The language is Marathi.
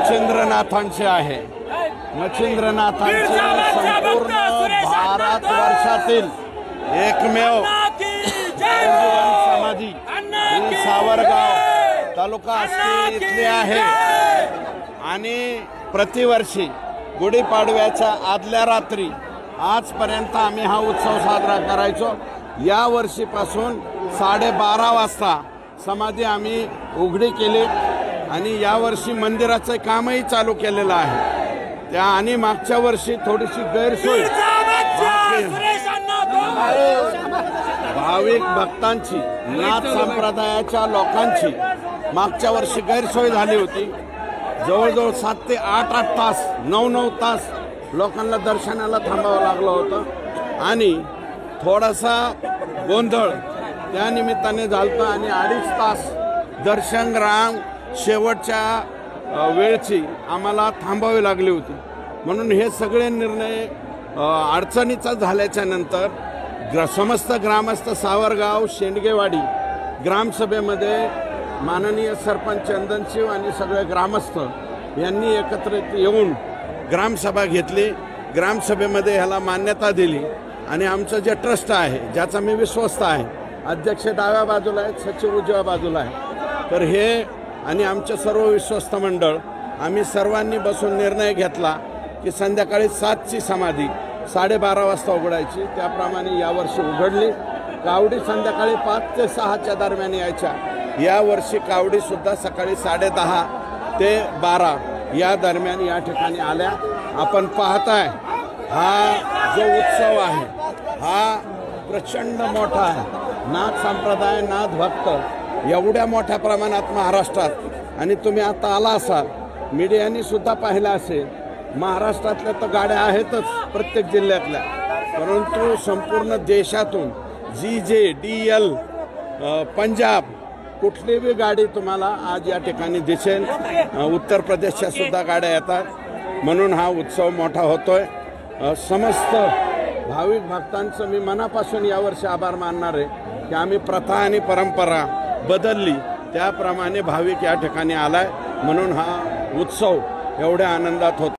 मच्छिंद्रनाथांचे आहे। मच्छिंद्रनाथांची संपूर्ण भारतवर्षातील एकमेव समाधी ही सावरगाव तालुका आष्टी इथली आहे आणि प्रतिवर्षी गुढीपाडव्याच्या आदल्या रात्री आजपर्यंत आम्ही हा उत्सव साजरा करायचो। या वर्षीपासून 12:30 वाजता समाधी आम्ही उघडी केली आणि यावर्षी मंदिराचं कामही चालू केलेलं आहे। त्या आणि मागच्या वर्षी थोडीशी गैरसोय भाविक भक्तांची नाथ संप्रदायाच्या लोकांची मागच्या वर्षी गैरसोय झाली होती। जवळजवळ 7 ते 8 तास 9 तास लोकांना दर्शनाला थांबावं लागलं होतं आणि थोडासा गोंधळ त्या निमित्ताने झालता आणि 2.5 तास दर्शन रांग शेवटच्या वेळची आम्हाला थांबावी लागली होती। म्हणून हे सगळे निर्णय अडचणीचा झाल्याच्या नंतर समस्त ग्रामस्थ सावरगाव शेंडगेवाडी ग्रामसभेमध्ये माननीय सरपंच चंदनशिव आणि सगळे ग्रामस्थ यांनी एकत्रित येऊन ग्रामसभा घेतली। ग्रामसभेमध्ये ह्याला मान्यता दिली आणि आमचं जे ट्रस्ट आहे ज्याचा मी विश्वस्त आहे, अध्यक्ष डाव्या बाजूला आहेत, सचिव उजव्या बाजूला आहे, तर हे आणि आमचे सर्व विश्वस्त मंडळ आम्ही सर्वांनी बसून निर्णय घेतला की संध्याकाळी 7ची समाधी 12:30 वाजता उघडायची। त्याप्रमाणे यावर्षी उघडली। कावडी संध्याकाळी 5 ते 6च्या दरम्यान यायच्या। यावर्षी कावडीसुद्धा सकाळी 10:30 ते 12 या दरम्यान या ठिकाणी आल्या। आपण पाहताय हा जो उत्सव आहे हा प्रचंड मोठा आहे। नाथ संप्रदाय नाथ भक्त एवढ्या मोठ्या प्रमाणात महाराष्ट्रात आणि तुम्ही आता आला असाल मीडियानी सुद्धा पाहिलं असेल महाराष्ट्रातल्या तर गाड्या आहेतच प्रत्येक जिल्ह्यातल्या, परंतु संपूर्ण देशातून GJ DL पंजाब कुठली बी गाडी तुम्हाला आज या ठिकाणी दिसेल। उत्तर प्रदेशच्या सुद्धा गाड्या येतात म्हणून हा उत्सव मोठा होतोय। समस्त भाविक भक्तांचं मी मनापासून यावर्षी आभार मानणार आहे की आम्ही प्रथा आणि परंपरा बदलली त्याप्रमाणे भाविक या ठिकाणी आलाय म्हणून हा उत्सव एवढ्या आनंदात होतो।